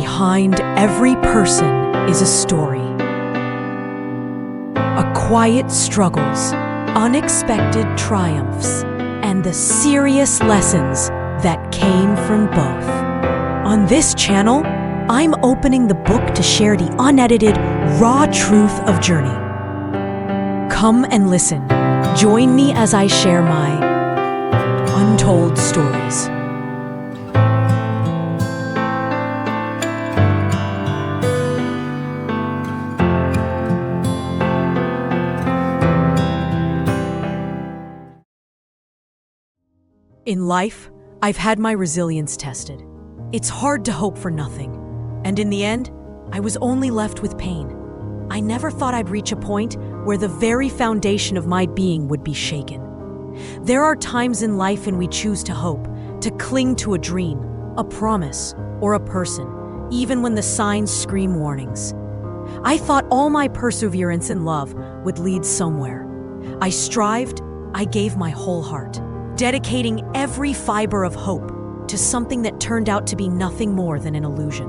Behind every person is a story. A quiet struggles, unexpected triumphs, and the serious lessons that came from both. On this channel, I'm opening the book to share the unedited, raw truth of Journey. Come and listen. Join me as I share my untold stories. In life, I've had my resilience tested. It's hard to hope for nothing. And in the end, I was only left with pain. I never thought I'd reach a point where the very foundation of my being would be shaken. There are times in life when we choose to hope, to cling to a dream, a promise, or a person, even when the signs scream warnings. I thought all my perseverance and love would lead somewhere. I strived, I gave my whole heart, dedicating every fiber of hope to something that turned out to be nothing more than an illusion.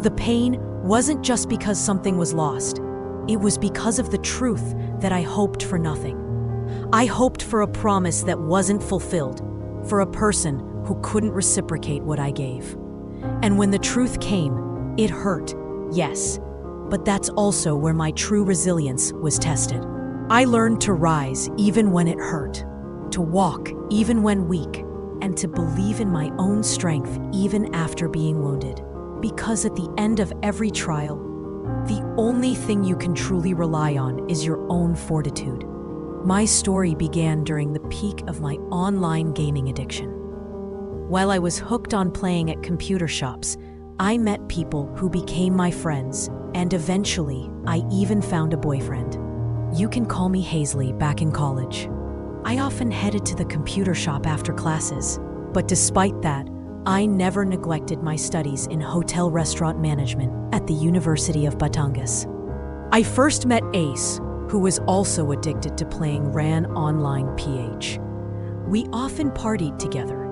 The pain wasn't just because something was lost. It was because of the truth that I hoped for nothing. I hoped for a promise that wasn't fulfilled, for a person who couldn't reciprocate what I gave. And when the truth came, it hurt, yes, but that's also where my true resilience was tested. I learned to rise even when it hurt, to walk even when weak, and to believe in my own strength even after being wounded. Because at the end of every trial, the only thing you can truly rely on is your own fortitude. My story began during the peak of my online gaming addiction. While I was hooked on playing at computer shops, I met people who became my friends, and eventually, I even found a boyfriend. You can call me Haisley back in college. I often headed to the computer shop after classes, but despite that, I never neglected my studies in hotel restaurant management at the University of Batangas. I first met Ace, who was also addicted to playing RAN Online PH. We often partied together.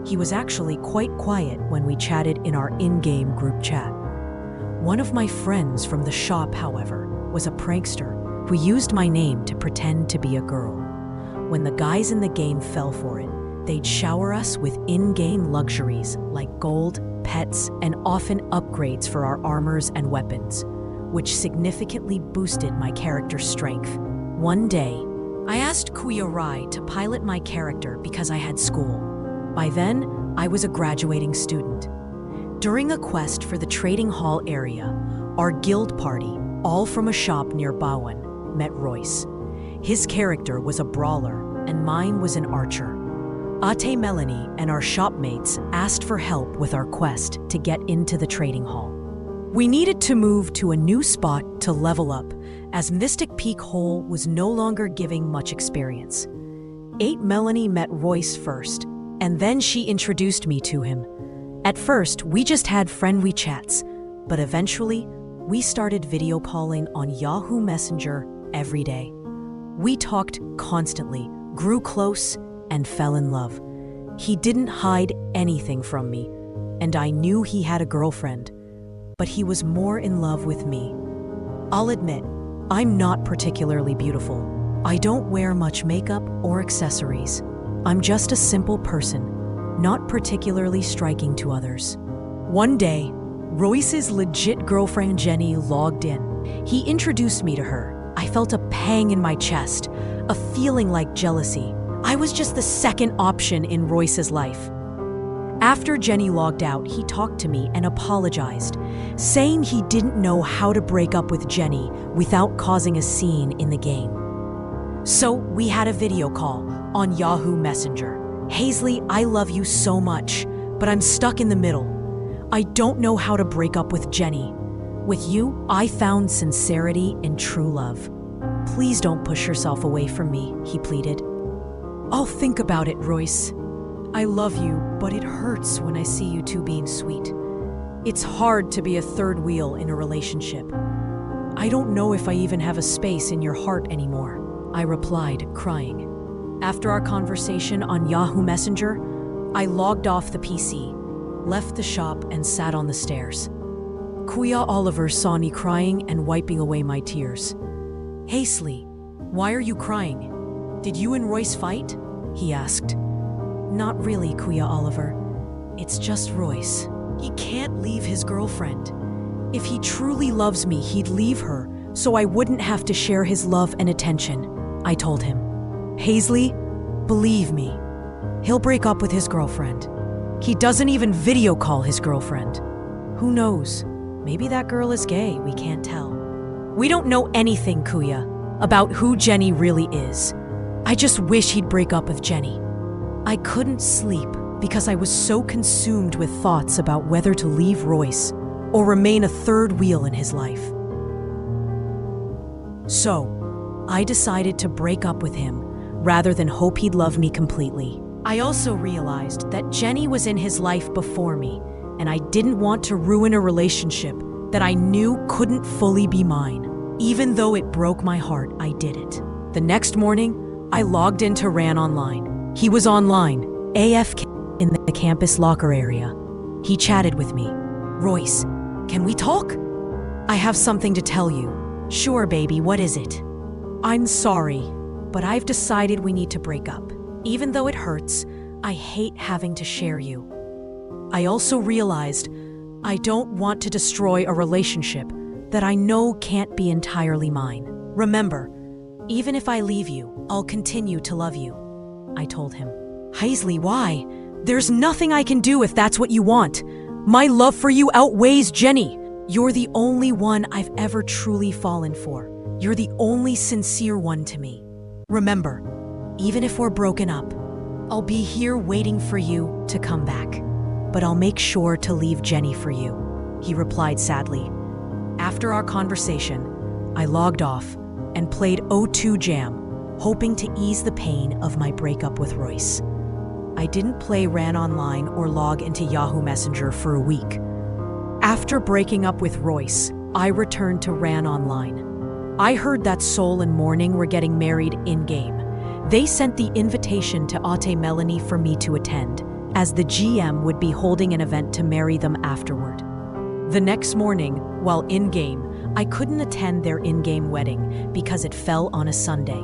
He was actually quite quiet when we chatted in our in-game group chat. One of my friends from the shop, however, was a prankster who used my name to pretend to be a girl. When the guys in the game fell for it, they'd shower us with in-game luxuries like gold, pets, and often upgrades for our armors and weapons, which significantly boosted my character's strength. One day, I asked Kuya Rai to pilot my character because I had school. By then, I was a graduating student. During a quest for the trading hall area, our guild party, all from a shop near Bawan, met Royce. His character was a brawler, and mine was an archer. Ate Melanie and our shopmates asked for help with our quest to get into the trading hall. We needed to move to a new spot to level up, as Mystic Peak Hole was no longer giving much experience. Melanie met Royce first, and then she introduced me to him. At first, we just had friendly chats, but eventually, we started video calling on Yahoo Messenger every day. We talked constantly, grew close, and fell in love. He didn't hide anything from me, and I knew he had a girlfriend, but he was more in love with me. I'll admit, I'm not particularly beautiful. I don't wear much makeup or accessories. I'm just a simple person, not particularly striking to others. One day, Royce's legit girlfriend Jenny logged in. He introduced me to her. I felt a pang in my chest, a feeling like jealousy. I was just the second option in Royce's life. After Jenny logged out, he talked to me and apologized, saying he didn't know how to break up with Jenny without causing a scene in the game. So we had a video call on Yahoo Messenger. Haisley, I love you so much, but I'm stuck in the middle. I don't know how to break up with Jenny. With you, I found sincerity and true love. Please don't push yourself away from me, he pleaded. I'll think about it, Royce. I love you, but it hurts when I see you two being sweet. It's hard to be a third wheel in a relationship. I don't know if I even have a space in your heart anymore, I replied, crying. After our conversation on Yahoo Messenger, I logged off the PC, left the shop, and sat on the stairs. Kuya Oliver saw me crying and wiping away my tears. "Haisley, why are you crying? Did you and Royce fight?" he asked. "Not really, Kuya Oliver. It's just Royce. He can't leave his girlfriend. If he truly loves me, he'd leave her, so I wouldn't have to share his love and attention," I told him. "Haisley, believe me, he'll break up with his girlfriend. He doesn't even video call his girlfriend. Who knows? Maybe that girl is gay, we can't tell. We don't know anything, Kuya, about who Jenny really is. I just wish he'd break up with Jenny." I couldn't sleep because I was so consumed with thoughts about whether to leave Royce or remain a third wheel in his life. So, I decided to break up with him rather than hope he'd love me completely. I also realized that Jenny was in his life before me, and I didn't want to ruin a relationship that I knew couldn't fully be mine. Even though it broke my heart, I did it. The next morning, I logged into Ran Online. He was online, AFK, in the campus locker area. He chatted with me. "Royce, can we talk? I have something to tell you." "Sure, baby, what is it?" "I'm sorry, but I've decided we need to break up. Even though it hurts, I hate having to share you. I also realized I don't want to destroy a relationship that I know can't be entirely mine. Remember, even if I leave you, I'll continue to love you," I told him. "Haisley, why? There's nothing I can do if that's what you want. My love for you outweighs Jenny. You're the only one I've ever truly fallen for. You're the only sincere one to me. Remember, even if we're broken up, I'll be here waiting for you to come back. But I'll make sure to leave Jenny for you," he replied sadly. After our conversation, I logged off and played O2 Jam, hoping to ease the pain of my breakup with Royce. I didn't play Ran Online or log into Yahoo Messenger for a week. After breaking up with Royce, I returned to Ran Online. I heard that Soul and Morning were getting married in-game. They sent the invitation to Ate Melanie for me to attend, as the GM would be holding an event to marry them afterward. The next morning, while in-game, I couldn't attend their in-game wedding because it fell on a Sunday,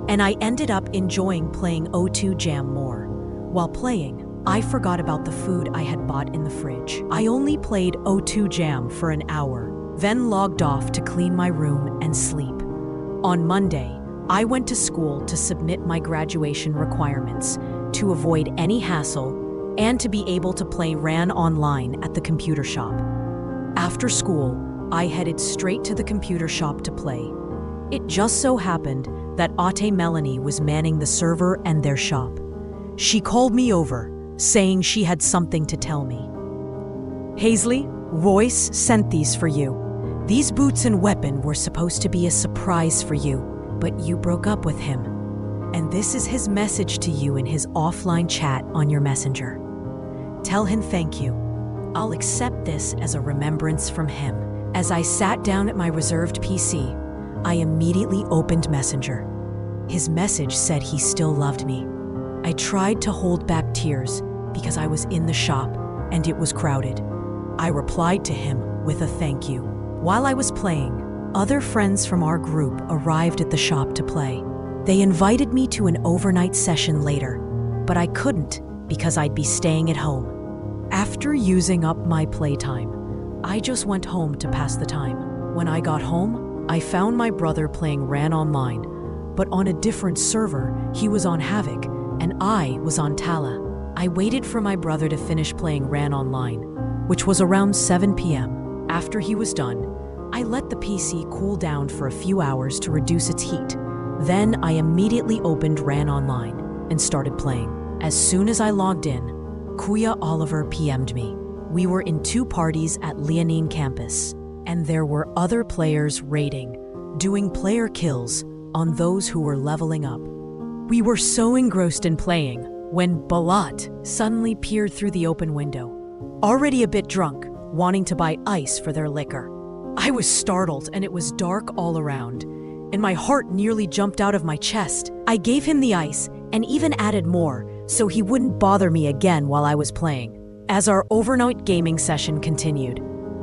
and I ended up enjoying playing O2 Jam more. While playing, I forgot about the food I had bought in the fridge. I only played O2 Jam for an hour, then logged off to clean my room and sleep. On Monday, I went to school to submit my graduation requirements to avoid any hassle and to be able to play Ran Online at the computer shop. After school, I headed straight to the computer shop to play. It just so happened that Ate Melanie was manning the server and their shop. She called me over, saying she had something to tell me. "Haisley, Royce sent these for you. These boots and weapon were supposed to be a surprise for you, but you broke up with him. And this is his message to you in his offline chat on your messenger. Tell him thank you. I'll accept this as a remembrance from him." As I sat down at my reserved PC, I immediately opened Messenger. His message said he still loved me. I tried to hold back tears because I was in the shop and it was crowded. I replied to him with a thank you. While I was playing, other friends from our group arrived at the shop to play. They invited me to an overnight session later, but I couldn't because I'd be staying at home. After using up my playtime, I just went home to pass the time. When I got home, I found my brother playing Ran Online, but on a different server, he was on Havoc, and I was on Tala. I waited for my brother to finish playing Ran Online, which was around 7 p.m. After he was done, I let the PC cool down for a few hours to reduce its heat. Then I immediately opened Ran Online and started playing. As soon as I logged in, Kuya Oliver PM'd me. We were in 2 parties at Leonine campus, and there were other players raiding, doing player kills on those who were leveling up. We were so engrossed in playing when Balat suddenly peered through the open window, already a bit drunk, wanting to buy ice for their liquor. I was startled and it was dark all around, and my heart nearly jumped out of my chest. I gave him the ice and even added more so he wouldn't bother me again while I was playing. As our overnight gaming session continued,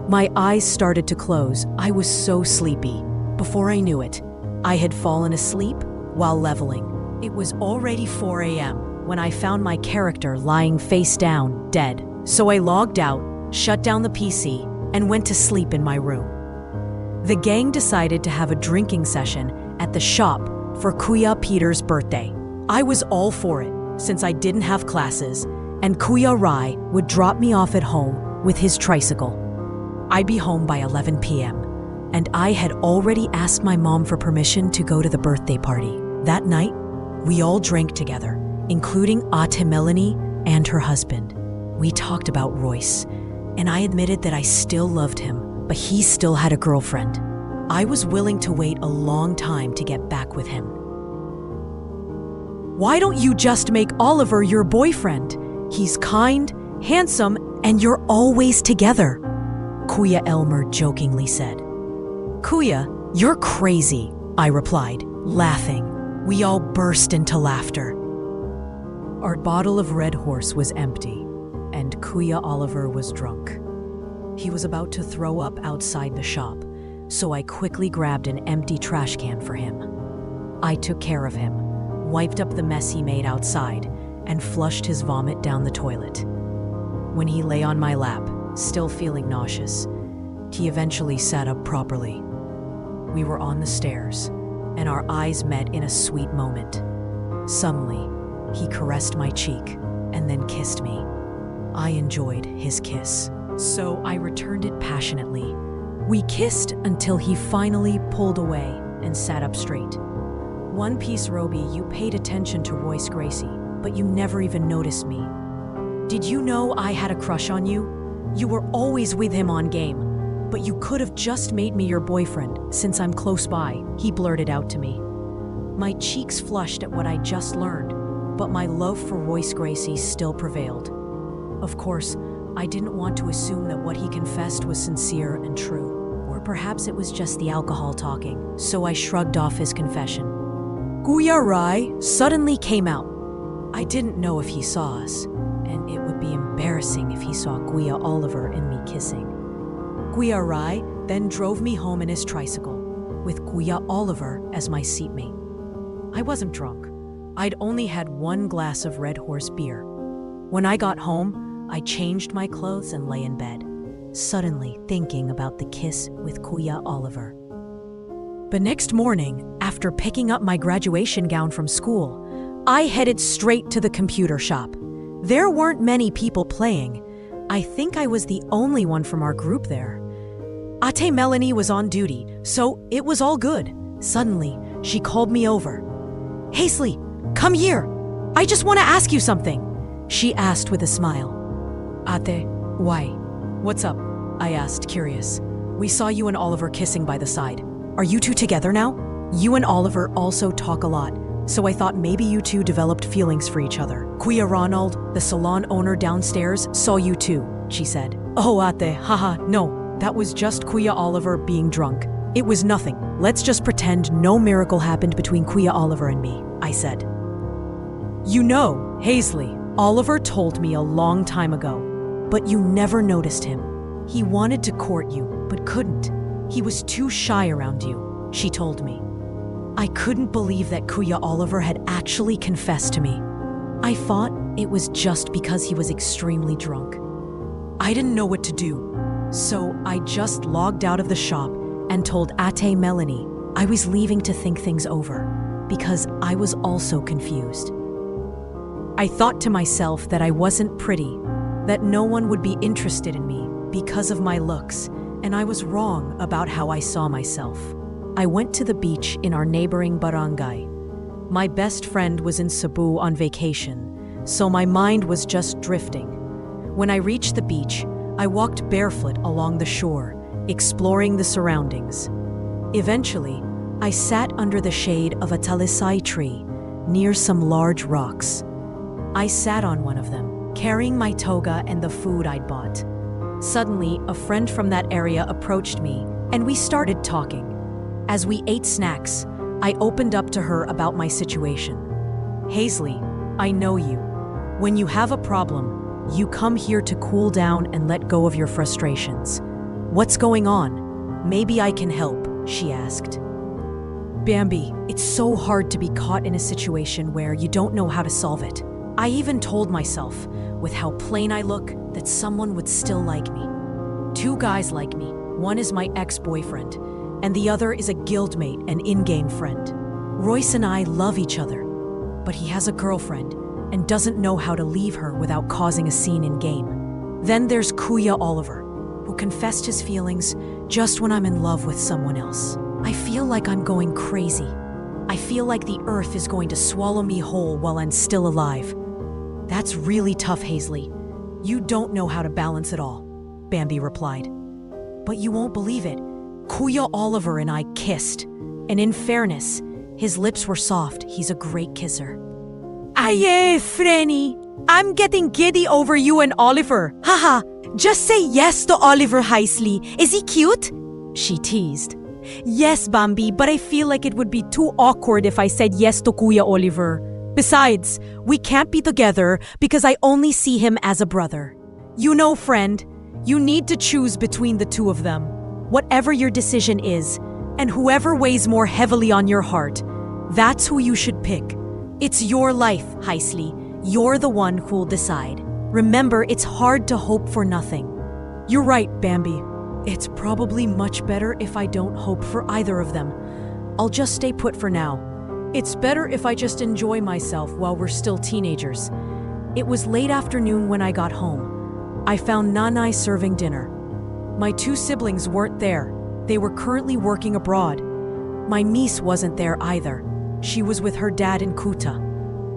My eyes started to close. I was so sleepy. Before I knew it, I had fallen asleep while leveling. It was already 4 a.m. when I found my character lying face down, dead. So I logged out, shut down the PC, and went to sleep in my room. The gang decided to have a drinking session at the shop for Kuya Peter's birthday. I was all for it, since I didn't have classes, and Kuya Rai would drop me off at home with his tricycle. I'd be home by 11 p.m., and I had already asked my mom for permission to go to the birthday party. That night, we all drank together, including Ate Melanie and her husband. We talked about Royce, and I admitted that I still loved him, but he still had a girlfriend. I was willing to wait a long time to get back with him. Why don't you just make Oliver your boyfriend? He's kind, handsome, and you're always together, Kuya Elmer jokingly said. Kuya, you're crazy, I replied, laughing. We all burst into laughter. Our bottle of Red Horse was empty, and Kuya Oliver was drunk. He was about to throw up outside the shop, so I quickly grabbed an empty trash can for him. I took care of him, wiped up the mess he made outside, and flushed his vomit down the toilet. When he lay on my lap, still feeling nauseous, he eventually sat up properly. We were on the stairs, and our eyes met in a sweet moment. Suddenly, he caressed my cheek and then kissed me. I enjoyed his kiss, so I returned it passionately. We kissed until he finally pulled away and sat up straight. One Piece Roby, you paid attention to Royce Gracie, but you never even noticed me. Did you know I had a crush on you? You were always with him on game, but you could have just made me your boyfriend since I'm close by, he blurted out to me. My cheeks flushed at what I just learned, but my love for Royce Gracie still prevailed. Of course, I didn't want to assume that what he confessed was sincere and true, or perhaps it was just the alcohol talking, so I shrugged off his confession. Kuya Rai suddenly came out. I didn't know if he saw us, and it would be embarrassing if he saw Kuya Oliver and me kissing. Kuya Rai then drove me home in his tricycle, with Kuya Oliver as my seatmate. I wasn't drunk. I'd only had 1 glass of Red Horse beer. When I got home, I changed my clothes and lay in bed, suddenly thinking about the kiss with Kuya Oliver. The next morning, after picking up my graduation gown from school, I headed straight to the computer shop. There weren't many people playing. I think I was the only one from our group there. Ate Melanie was on duty, so it was all good. Suddenly, she called me over. Haisley, come here. I just want to ask you something, she asked with a smile. Ate, why? What's up? I asked, curious. We saw you and Oliver kissing by the side. Are you two together now? You and Oliver also talk a lot, so I thought maybe you two developed feelings for each other. Kuya Ronald, the salon owner downstairs, saw you too, she said. Oh, Ate, haha, no, that was just Kuya Oliver being drunk. It was nothing. Let's just pretend no miracle happened between Kuya Oliver and me, I said. You know, Haisley, Oliver told me a long time ago, but you never noticed him. He wanted to court you, but couldn't. He was too shy around you, she told me. I couldn't believe that Kuya Oliver had actually confessed to me. I thought it was just because he was extremely drunk. I didn't know what to do, so I just logged out of the shop and told Ate Melanie I was leaving to think things over, because I was also confused. I thought to myself that I wasn't pretty, that no one would be interested in me because of my looks, and I was wrong about how I saw myself. I went to the beach in our neighboring barangay. My best friend was in Cebu on vacation, so my mind was just drifting. When I reached the beach, I walked barefoot along the shore, exploring the surroundings. Eventually, I sat under the shade of a talisay tree near some large rocks. I sat on one of them, carrying my toga and the food I'd bought. Suddenly, a friend from that area approached me, and we started talking. As we ate snacks, I opened up to her about my situation. Haisley, I know you. When you have a problem, you come here to cool down and let go of your frustrations. "What's going on? Maybe I can help," she asked. "Bambi, it's so hard to be caught in a situation where you don't know how to solve it. I even told myself, with how plain I look, that someone would still like me. 2 guys like me. One is my ex-boyfriend, and the other is a guildmate and in-game friend. Royce and I love each other, but he has a girlfriend and doesn't know how to leave her without causing a scene in-game. Then there's Kuya Oliver, who confessed his feelings just when I'm in love with someone else. I feel like I'm going crazy. I feel like the earth is going to swallow me whole while I'm still alive." "That's really tough, Haisley. You don't know how to balance it all," Bambi replied. "But you won't believe it. Kuya Oliver and I kissed. And in fairness, his lips were soft. He's a great kisser." "Aye, Frenny. I'm getting giddy over you and Oliver. Haha, just say yes to Oliver, Haisley. Is he cute?" she teased. "Yes, Bambi, but I feel like it would be too awkward if I said yes to Kuya Oliver. Besides, we can't be together because I only see him as a brother. You know, friend, you need to choose between the 2 of them. Whatever your decision is, and whoever weighs more heavily on your heart, that's who you should pick. It's your life, Haisley. You're the one who'll decide. Remember, it's hard to hope for nothing." "You're right, Bambi. It's probably much better if I don't hope for either of them. I'll just stay put for now. It's better if I just enjoy myself while we're still teenagers." It was late afternoon when I got home. I found Nanai serving dinner. My 2 siblings weren't there. They were currently working abroad. My niece wasn't there either. She was with her dad in Kuta.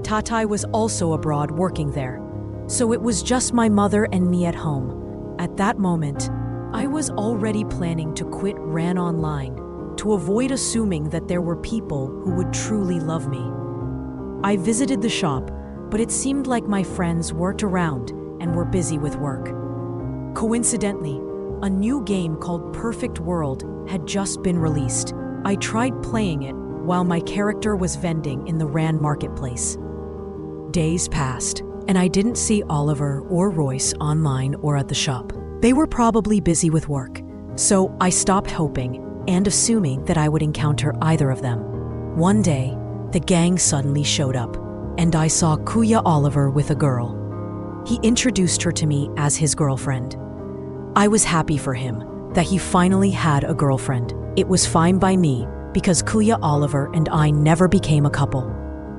Tatai was also abroad working there. So it was just my mother and me at home. At that moment, I was already planning to quit Ran Online to avoid assuming that there were people who would truly love me. I visited the shop, but it seemed like my friends weren't around and were busy with work. Coincidentally, a new game called Perfect World had just been released. I tried playing it while my character was vending in the Ran marketplace. Days passed, and I didn't see Oliver or Royce online or at the shop. They were probably busy with work, so I stopped hoping and assuming that I would encounter either of them. One day, the gang suddenly showed up, and I saw Kuya Oliver with a girl. He introduced her to me as his girlfriend. I was happy for him that he finally had a girlfriend. It was fine by me because Kuya Oliver and I never became a couple.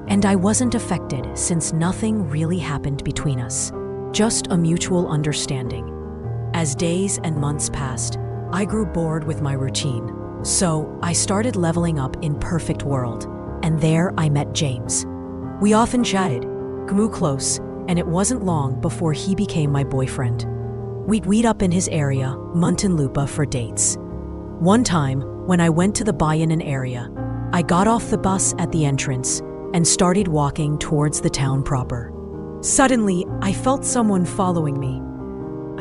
And I wasn't affected since nothing really happened between us, just a mutual understanding. As days and months passed, I grew bored with my routine. So I started leveling up in Perfect World, and there I met James. We often chatted, grew close, and it wasn't long before he became my boyfriend. We'd meet up in his area, Muntinlupa, for dates. One time, when I went to the Bayanan area, I got off the bus at the entrance and started walking towards the town proper. Suddenly, I felt someone following me.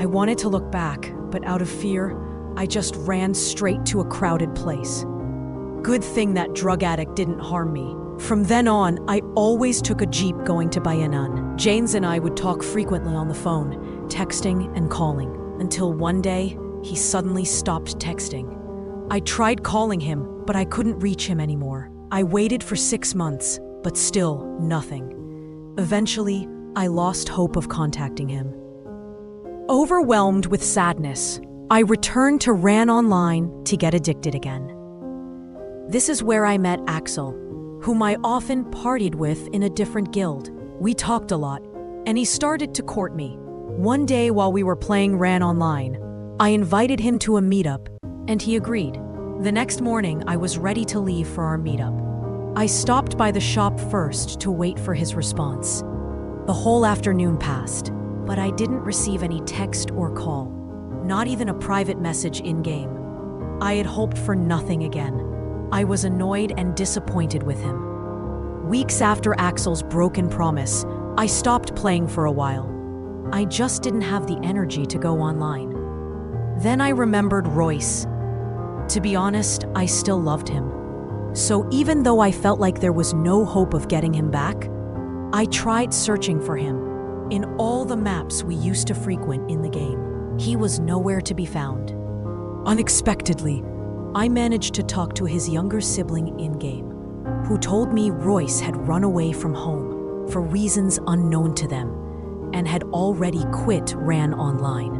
I wanted to look back, but out of fear, I just ran straight to a crowded place. Good thing that drug addict didn't harm me. From then on, I always took a jeep going to Bayanan. James and I would talk frequently on the phone, texting and calling, until one day, he suddenly stopped texting. I tried calling him, but I couldn't reach him anymore. I waited for 6 months, but still nothing. Eventually, I lost hope of contacting him. Overwhelmed with sadness, I returned to Ran Online to get addicted again. This is where I met Axel, whom I often partied with in a different guild. We talked a lot, and he started to court me. One day while we were playing Ran Online, I invited him to a meetup, and he agreed. The next morning, I was ready to leave for our meetup. I stopped by the shop first to wait for his response. The whole afternoon passed, but I didn't receive any text or call. Not even a private message in-game. I had hoped for nothing again. I was annoyed and disappointed with him. Weeks after Axel's broken promise, I stopped playing for a while. I just didn't have the energy to go online. Then I remembered Royce. To be honest, I still loved him. So even though I felt like there was no hope of getting him back, I tried searching for him in all the maps we used to frequent in the game. He was nowhere to be found. Unexpectedly, I managed to talk to his younger sibling in-game, who told me Royce had run away from home for reasons unknown to them and had already quit Ran Online.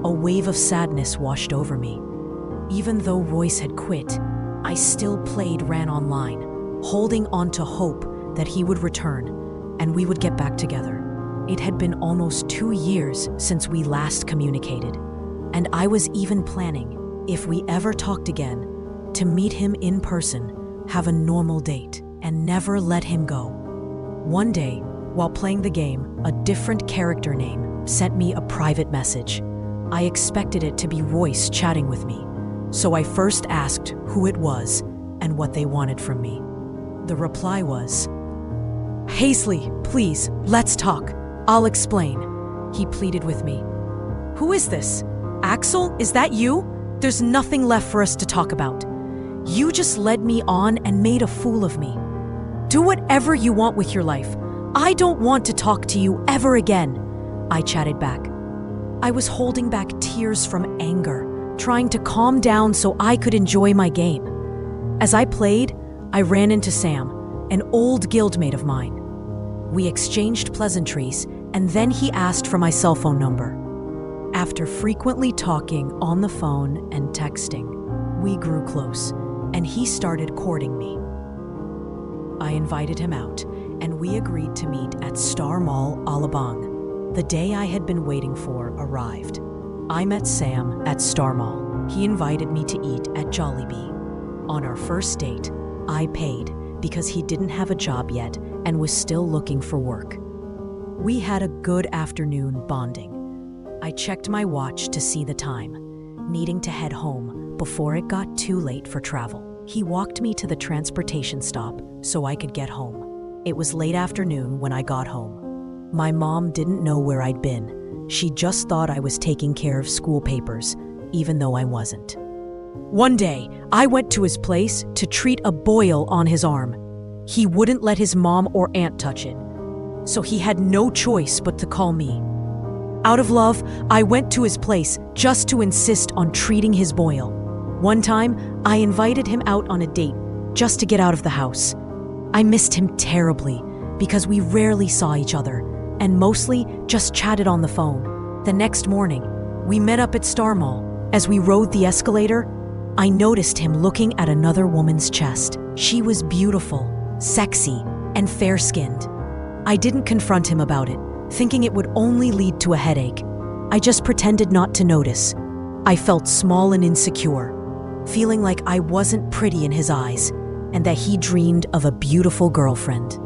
A wave of sadness washed over me. Even though Royce had quit, I still played Ran Online, holding on to hope that he would return and we would get back together. It had been almost 2 years since we last communicated, and I was even planning, if we ever talked again, to meet him in person, have a normal date, and never let him go. One day, while playing the game, a different character name sent me a private message. I expected it to be Royce chatting with me, so I first asked who it was and what they wanted from me. The reply was, "Haisley, please, let's talk. I'll explain," he pleaded with me. "Who is this? Axel, is that you? There's nothing left for us to talk about. You just led me on and made a fool of me. Do whatever you want with your life. I don't want to talk to you ever again," I chatted back. I was holding back tears from anger, trying to calm down so I could enjoy my game. As I played, I ran into Sam, an old guildmate of mine. We exchanged pleasantries, and then he asked for my cell phone number. After frequently talking on the phone and texting, we grew close, and he started courting me. I invited him out, and we agreed to meet at Star Mall, Alabang. The day I had been waiting for arrived. I met Sam at Star Mall. He invited me to eat at Jollibee. On our first date, I paid because he didn't have a job yet and was still looking for work. We had a good afternoon bonding. I checked my watch to see the time, needing to head home before it got too late for travel. He walked me to the transportation stop so I could get home. It was late afternoon when I got home. My mom didn't know where I'd been. She just thought I was taking care of school papers, even though I wasn't. One day, I went to his place to treat a boil on his arm. He wouldn't let his mom or aunt touch it, so he had no choice but to call me. Out of love, I went to his place just to insist on treating his boil. One time, I invited him out on a date just to get out of the house. I missed him terribly because we rarely saw each other and mostly just chatted on the phone. The next morning, we met up at Star Mall. As we rode the escalator, I noticed him looking at another woman's chest. She was beautiful, sexy, and fair-skinned. I didn't confront him about it, thinking it would only lead to a headache. I just pretended not to notice. I felt small and insecure, feeling like I wasn't pretty in his eyes and that he dreamed of a beautiful girlfriend.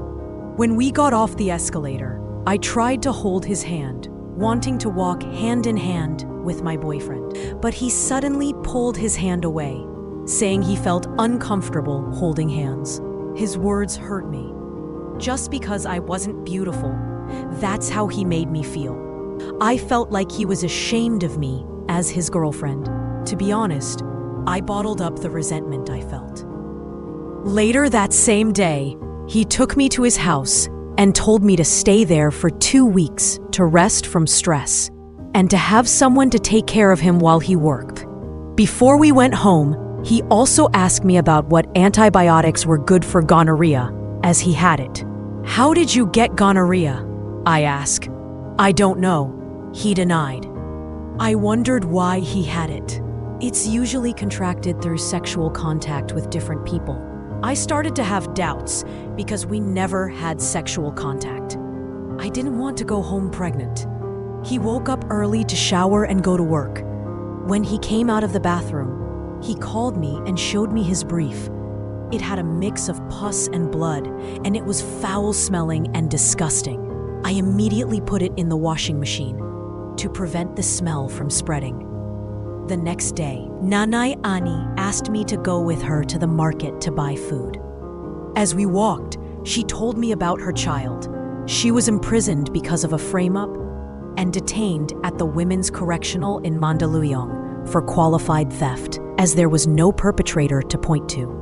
When we got off the escalator, I tried to hold his hand, wanting to walk hand in hand with my boyfriend, but he suddenly pulled his hand away, saying he felt uncomfortable holding hands. His words hurt me. Just because I wasn't beautiful, that's how he made me feel. I felt like he was ashamed of me as his girlfriend. To be honest, I bottled up the resentment I felt. Later that same day, he took me to his house and told me to stay there for 2 weeks to rest from stress and to have someone to take care of him while he worked. Before we went home, he also asked me about what antibiotics were good for gonorrhea, as he had it. "How did you get gonorrhea?" I asked. "I don't know," he denied. I wondered why he had it. It's usually contracted through sexual contact with different people. I started to have doubts because we never had sexual contact. I didn't want to go home pregnant. He woke up early to shower and go to work. When he came out of the bathroom, he called me and showed me his brief. It had a mix of pus and blood, and it was foul-smelling and disgusting. I immediately put it in the washing machine to prevent the smell from spreading. The next day, Nanay Ani asked me to go with her to the market to buy food. As we walked, she told me about her child. She was imprisoned because of a frame-up and detained at the Women's Correctional in Mandaluyong for qualified theft, as there was no perpetrator to point to.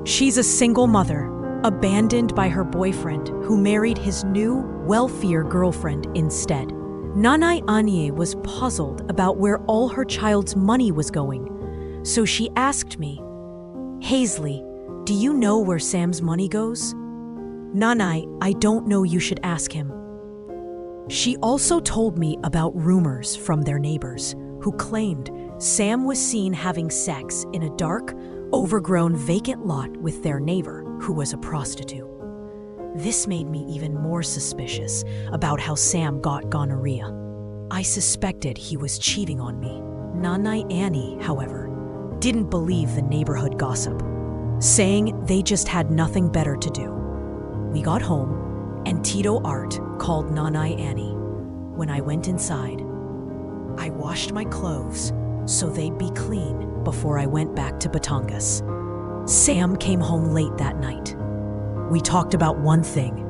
She's a single mother, abandoned by her boyfriend who married his new, wealthier girlfriend instead. Nanay Anye was puzzled about where all her child's money was going. So she asked me, "Haisley, do you know where Sam's money goes?" "Nanai, I don't know, you should ask him." She also told me about rumors from their neighbors who claimed Sam was seen having sex in a dark, overgrown vacant lot with their neighbor, who was a prostitute. This made me even more suspicious about how Sam got gonorrhea. I suspected he was cheating on me. Nanai Annie, however, didn't believe the neighborhood gossip, saying they just had nothing better to do. We got home, and Tito Art called Nanai Annie. When I went inside, I washed my clothes so they'd be clean before I went back to Batangas. Sam came home late that night. We talked about one thing.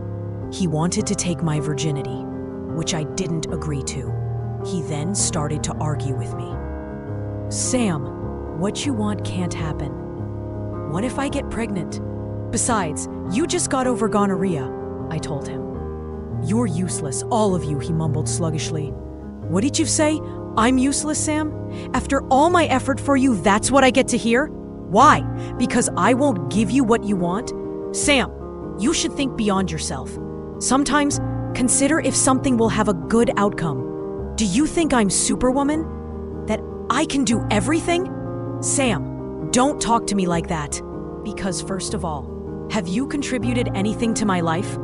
He wanted to take my virginity, which I didn't agree to. He then started to argue with me. "Sam, what you want can't happen. What if I get pregnant? Besides, you just got over gonorrhea," I told him. "You're useless, all of you," he mumbled sluggishly. "What did you say? I'm useless, Sam? After all my effort for you, that's what I get to hear? Why? Because I won't give you what you want? Sam, you should think beyond yourself. Sometimes, consider if something will have a good outcome. Do you think I'm Superwoman? That I can do everything? Sam, don't talk to me like that. Because first of all, have you contributed anything to my life?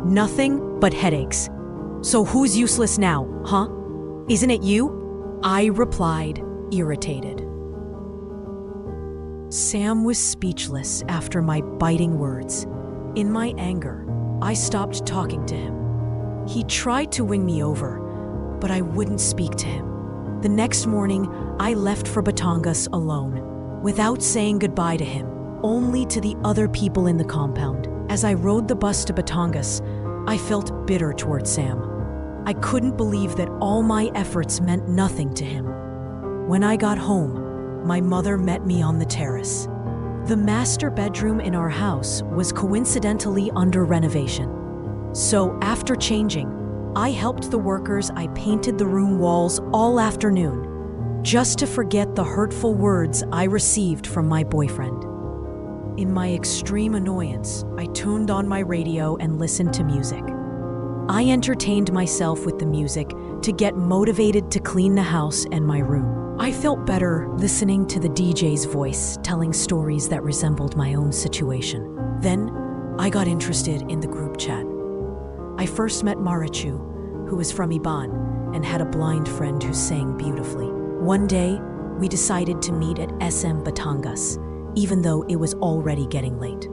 Nothing but headaches. So who's useless now, huh? Isn't it you?" I replied, irritated. Sam was speechless after my biting words. In my anger, I stopped talking to him. He tried to win me over, but I wouldn't speak to him. The next morning, I left for Batangas alone, without saying goodbye to him, only to the other people in the compound. As I rode the bus to Batangas, I felt bitter toward Sam. I couldn't believe that all my efforts meant nothing to him. When I got home, my mother met me on the terrace. The master bedroom in our house was coincidentally under renovation. So after changing, I helped the workers. I painted the room walls all afternoon, just to forget the hurtful words I received from my boyfriend. In my extreme annoyance, I tuned on my radio and listened to music. I entertained myself with the music to get motivated to clean the house and my room. I felt better listening to the DJ's voice telling stories that resembled my own situation. Then, I got interested in the group chat. I first met Marichu, who was from Iban and had a blind friend who sang beautifully. One day, we decided to meet at SM Batangas, even though it was already getting late.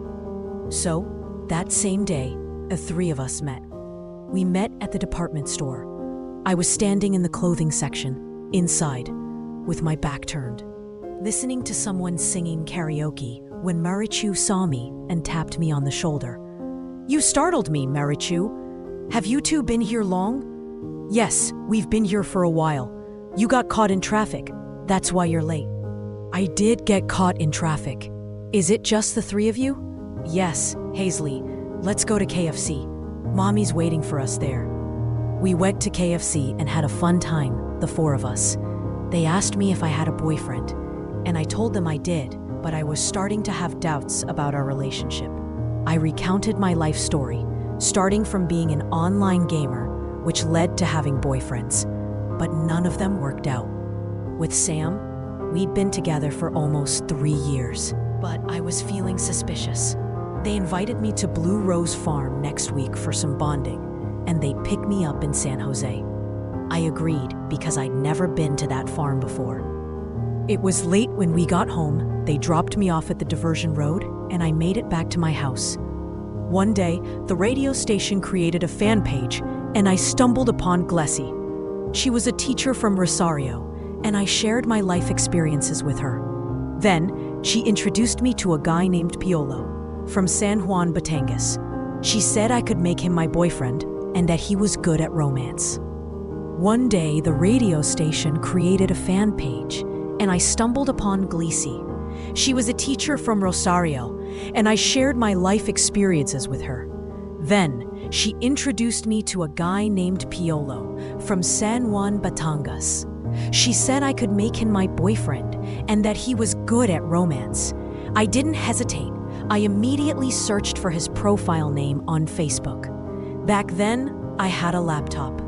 So, that same day, the three of us met. We met at the department store. I was standing in the clothing section, inside, with my back turned, listening to someone singing karaoke when Marichu saw me and tapped me on the shoulder. "You startled me, Marichu. Have you two been here long?" "Yes, we've been here for a while. You got caught in traffic. That's why you're late." "I did get caught in traffic. Is it just the three of you?" "Yes, Haisley. Let's go to KFC. Mommy's waiting for us there." We went to KFC and had a fun time, the four of us. They asked me if I had a boyfriend, and I told them I did, but I was starting to have doubts about our relationship. I recounted my life story, starting from being an online gamer, which led to having boyfriends, but none of them worked out. With Sam, we'd been together for almost 3 years, but I was feeling suspicious. They invited me to Blue Rose Farm next week for some bonding, and they'd pick me up in San Jose. I agreed because I'd never been to that farm before. It was late when we got home. They dropped me off at the diversion road, and I made it back to my house. One day, the radio station created a fan page, and I stumbled upon Glessie. She was a teacher from Rosario, and I shared my life experiences with her. Then, she introduced me to a guy named Piolo from San Juan, Batangas. She said I could make him my boyfriend and that he was good at romance. One day, the radio station created a fan page, and I stumbled upon Glessie. She was a teacher from Rosario, and I shared my life experiences with her. Then, she introduced me to a guy named Piolo from San Juan, Batangas. She said I could make him my boyfriend and that he was good at romance. I didn't hesitate. I immediately searched for his profile name on Facebook. Back then, I had a laptop.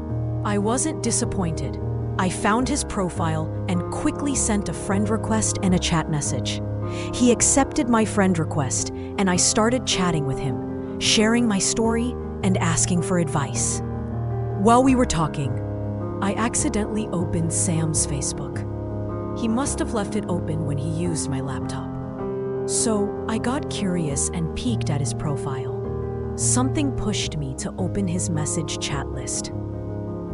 I wasn't disappointed. I found his profile and quickly sent a friend request and a chat message. He accepted my friend request, and I started chatting with him, sharing my story and asking for advice. While we were talking, I accidentally opened Sam's Facebook. He must have left it open when he used my laptop. So I got curious and peeked at his profile. Something pushed me to open his message chat list.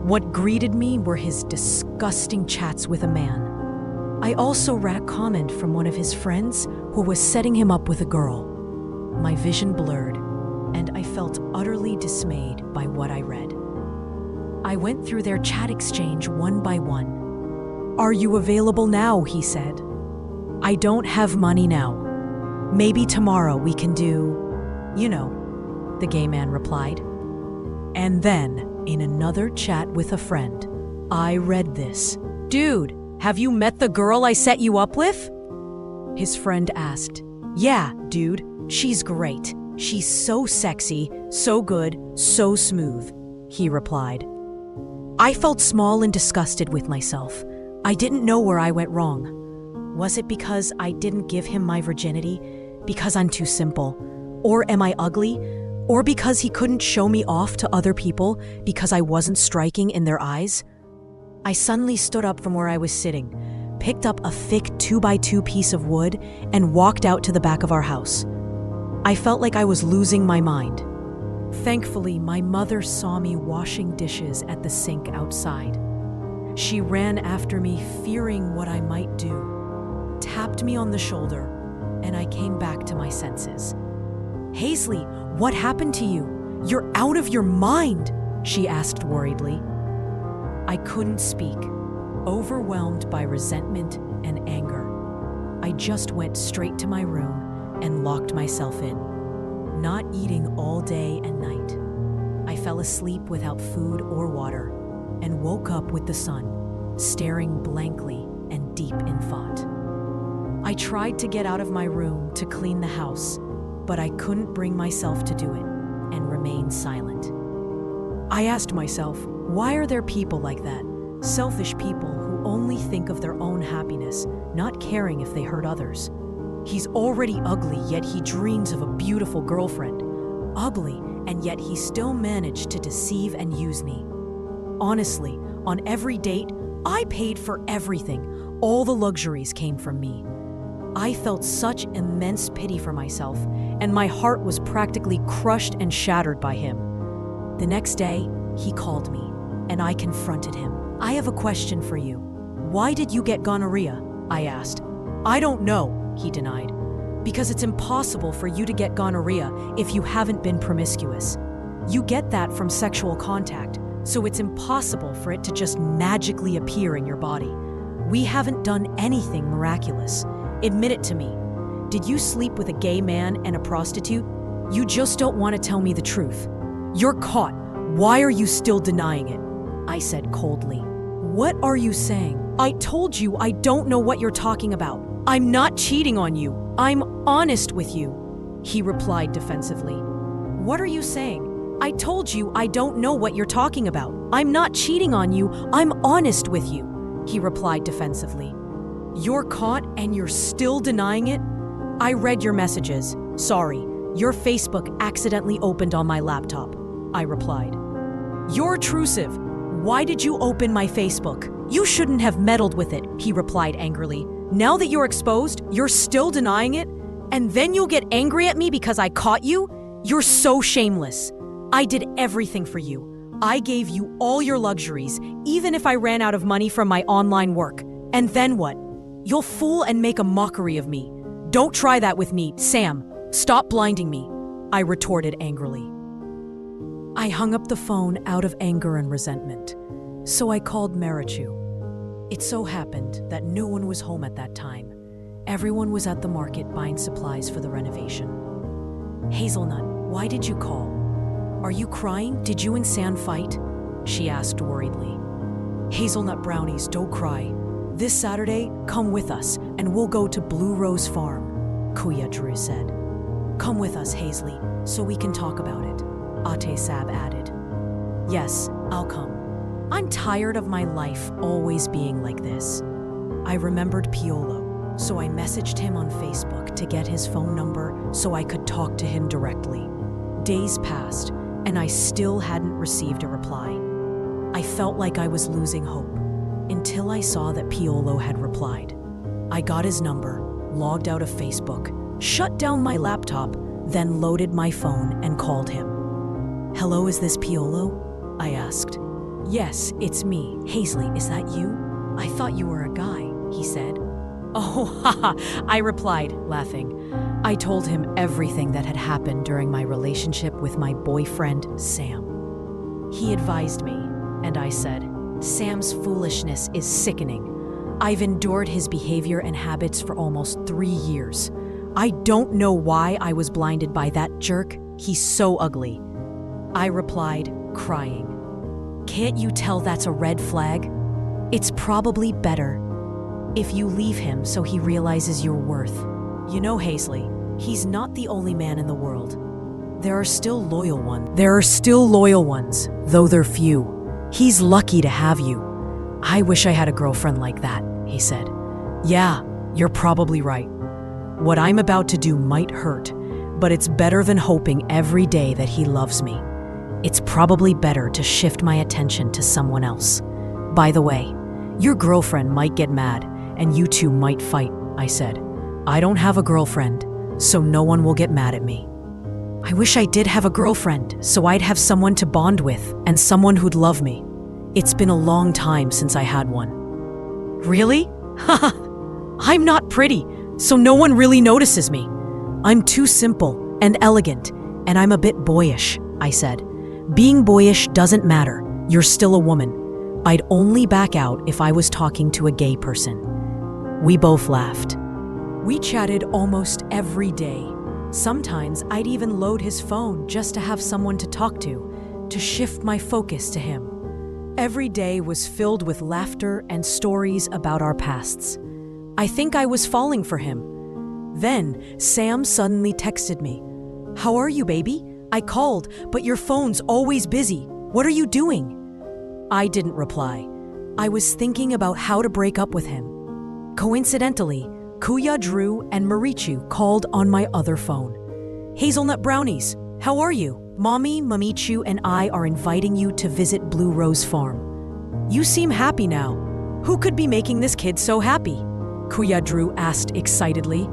What greeted me were his disgusting chats with a man. I also read a comment from one of his friends who was setting him up with a girl. My vision blurred, and I felt utterly dismayed by what I read. I went through their chat exchange one by one. "Are you available now?" he said. "I don't have money now. Maybe tomorrow we can do, the gay man replied. And then, in another chat with a friend, I read this. "Dude, have you met the girl I set you up with?" His friend asked. "Yeah, dude, she's great. She's so sexy, so good, so smooth," he replied. I felt small and disgusted with myself. I didn't know where I went wrong. Was it because I didn't give him my virginity? Because I'm too simple? Or am I ugly? Or because he couldn't show me off to other people because I wasn't striking in their eyes? I suddenly stood up from where I was sitting, picked up a thick 2x2 piece of wood, and walked out to the back of our house. I felt like I was losing my mind. Thankfully, my mother saw me washing dishes at the sink outside. She ran after me, fearing what I might do, tapped me on the shoulder, and I came back to my senses. "Haisley, what happened to you? You're out of your mind," she asked worriedly. I couldn't speak, overwhelmed by resentment and anger. I just went straight to my room and locked myself in, not eating all day and night. I fell asleep without food or water and woke up with the sun, staring blankly and deep in thought. I tried to get out of my room to clean the house, but I couldn't bring myself to do it and remained silent. I asked myself, why are there people like that? Selfish people who only think of their own happiness, not caring if they hurt others. He's already ugly, yet he dreams of a beautiful girlfriend. Ugly, and yet he still managed to deceive and use me. Honestly, on every date, I paid for everything. All the luxuries came from me. I felt such immense pity for myself, and my heart was practically crushed and shattered by him. The next day, he called me, and I confronted him. "I have a question for you. Why did you get gonorrhea?" I asked. "I don't know," he denied. "Because it's impossible for you to get gonorrhea if you haven't been promiscuous. You get that from sexual contact, so it's impossible for it to just magically appear in your body. We haven't done anything miraculous. Admit it to me. Did you sleep with a gay man and a prostitute? You just don't want to tell me the truth. You're caught. Why are you still denying it?" I said coldly. "What are you saying? I told you I don't know what you're talking about. I'm not cheating on you. I'm honest with you," he replied defensively. "What are you saying? I told you I don't know what you're talking about. I'm not cheating on you. I'm honest with you," he replied defensively. "You're caught and you're still denying it? I read your messages. Sorry, your Facebook accidentally opened on my laptop," I replied. "You're intrusive. Why did you open my Facebook? You shouldn't have meddled with it," he replied angrily. "Now that you're exposed, you're still denying it? And then you'll get angry at me because I caught you? You're so shameless. I did everything for you. I gave you all your luxuries, even if I ran out of money from my online work. And then what? You'll fool and make a mockery of me. Don't try that with me, Sam. Stop blinding me," I retorted angrily. I hung up the phone out of anger and resentment, so I called Marichu. It so happened that no one was home at that time. Everyone was at the market buying supplies for the renovation. "Hazelnut, why did you call? Are you crying? Did you and Sam fight?" she asked worriedly. "Hazelnut brownies, don't cry. This Saturday, come with us and we'll go to Blue Rose Farm, Kuya Drew said. Come with us, Haisley, so we can talk about it, Ate Sab added. Yes, I'll come. I'm tired of my life always being like this. I remembered Piolo, so I messaged him on Facebook to get his phone number so I could talk to him directly. Days passed, and I still hadn't received a reply. I felt like I was losing hope, until I saw that Piolo had replied. I got his number, logged out of Facebook, shut down my laptop, then loaded my phone and called him. Hello, is this Piolo? I asked. Yes, it's me. Haisley, is that you? I thought you were a guy, he said. Oh, haha, I replied, laughing. I told him everything that had happened during my relationship with my boyfriend, Sam. He advised me, and I said, Sam's foolishness is sickening. I've endured his behavior and habits for almost 3 years. I don't know why I was blinded by that jerk. He's so ugly. I replied, crying. Can't you tell that's a red flag? It's probably better if you leave him so he realizes your worth. You know, Haisley, he's not the only man in the world. There are still loyal ones, though they're few. He's lucky to have you. I wish I had a girlfriend like that, he said. Yeah, you're probably right. What I'm about to do might hurt, but it's better than hoping every day that he loves me. It's probably better to shift my attention to someone else. By the way, your girlfriend might get mad, and you two might fight, I said. I don't have a girlfriend, so no one will get mad at me. I wish I did have a girlfriend, so I'd have someone to bond with and someone who'd love me. It's been a long time since I had one. Really? Haha, I'm not pretty, so no one really notices me. I'm too simple and elegant, and I'm a bit boyish, I said. Being boyish doesn't matter. You're still a woman. I'd only back out if I was talking to a gay person. We both laughed. We chatted almost every day. Sometimes I'd even load his phone just to have someone to talk to shift my focus to him. Every day was filled with laughter and stories about our pasts. I think I was falling for him. Then Sam suddenly texted me. How are you, baby? I called, but your phone's always busy. What are you doing? I didn't reply. I was thinking about how to break up with him. Coincidentally, Kuya Drew and Marichu called on my other phone. Hazelnut brownies, how are you? Mommy, Mamichu, and I are inviting you to visit Blue Rose Farm. You seem happy now. Who could be making this kid so happy? Kuya Drew asked excitedly.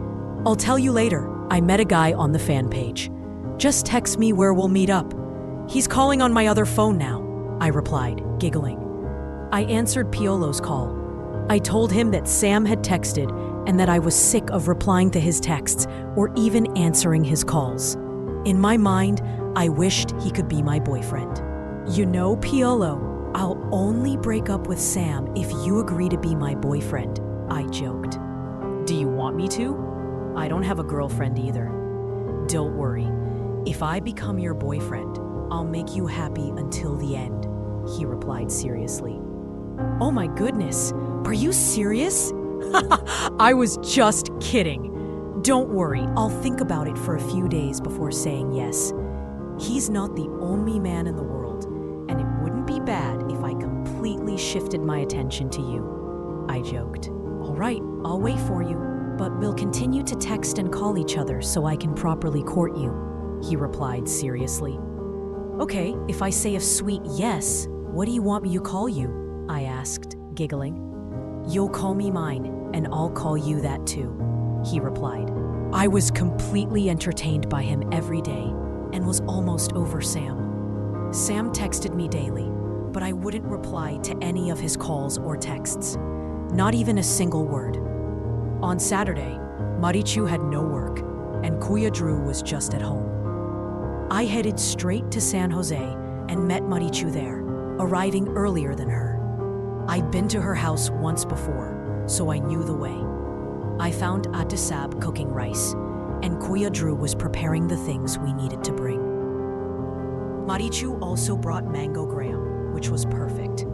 I'll tell you later. I met a guy on the fan page. Just text me where we'll meet up. He's calling on my other phone now, I replied, giggling. I answered Piolo's call. I told him that Sam had texted and that I was sick of replying to his texts or even answering his calls. In my mind, I wished he could be my boyfriend. You know, Piolo, I'll only break up with Sam if you agree to be my boyfriend, I joked. Do you want me to? I don't have a girlfriend either. Don't worry. If I become your boyfriend, I'll make you happy until the end, he replied seriously. Oh my goodness, are you serious? I was just kidding. Don't worry, I'll think about it for a few days before saying yes. He's not the only man in the world, and it wouldn't be bad if I completely shifted my attention to you, I joked. All right, I'll wait for you, but we'll continue to text and call each other so I can properly court you, he replied seriously. Okay, if I say a sweet yes, what do you want me to call you? I asked, giggling. You'll call me mine, and I'll call you that too, he replied. I was completely entertained by him every day and was almost over Sam. Sam texted me daily, but I wouldn't reply to any of his calls or texts, not even a single word. On Saturday, Marichu had no work, and Kuya Drew was just at home. I headed straight to San Jose and met Marichu there, arriving earlier than her. I'd been to her house once before, so I knew the way. I found Atisab cooking rice, and Kuya Drew was preparing the things we needed to bring. Marichu also brought mango graham, which was perfect.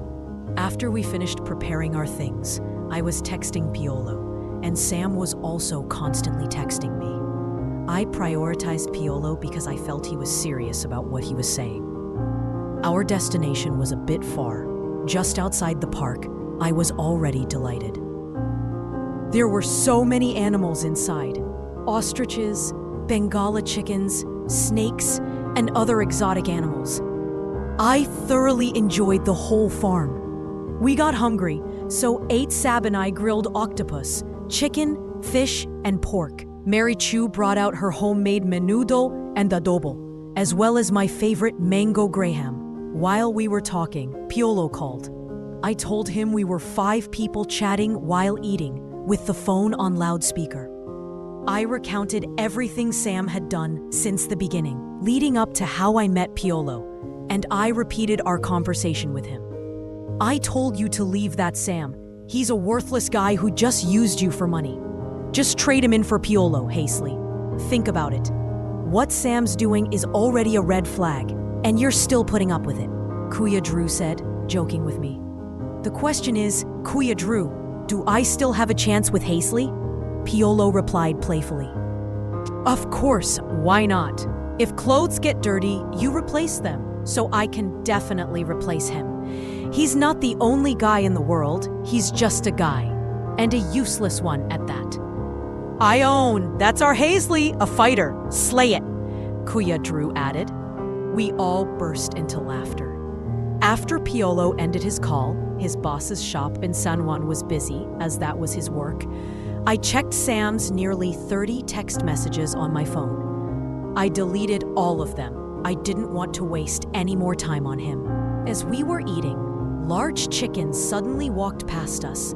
After we finished preparing our things, I was texting Piolo, and Sam was also constantly texting me. I prioritized Piolo because I felt he was serious about what he was saying. Our destination was a bit far, just outside the park. I was already delighted. There were so many animals inside: ostriches, Bengala chickens, snakes, and other exotic animals. I thoroughly enjoyed the whole farm. We got hungry, so Sab and I grilled octopus, chicken, fish, and pork. Mary Chu brought out her homemade menudo and adobo, as well as my favorite mango graham. While we were talking, Piolo called. I told him we were 5 people chatting while eating, with the phone on loudspeaker. I recounted everything Sam had done since the beginning, leading up to how I met Piolo, and I repeated our conversation with him. I told you to leave that Sam. He's a worthless guy who just used you for money. Just trade him in for Piolo, Haisley. Think about it. What Sam's doing is already a red flag, and you're still putting up with it, Kuya Drew said, joking with me. The question is, Kuya Drew, do I still have a chance with Haisley? Piolo replied playfully. Of course, why not? If clothes get dirty, you replace them, so I can definitely replace him. He's not the only guy in the world, he's just a guy, and a useless one at that. I own, that's our Haisley, a fighter, slay it, Kuya Drew added. We all burst into laughter. After Piolo ended his call, his boss's shop in San Juan was busy, as that was his work. I checked Sam's nearly 30 text messages on my phone. I deleted all of them. I didn't want to waste any more time on him. As we were eating, large chickens suddenly walked past us.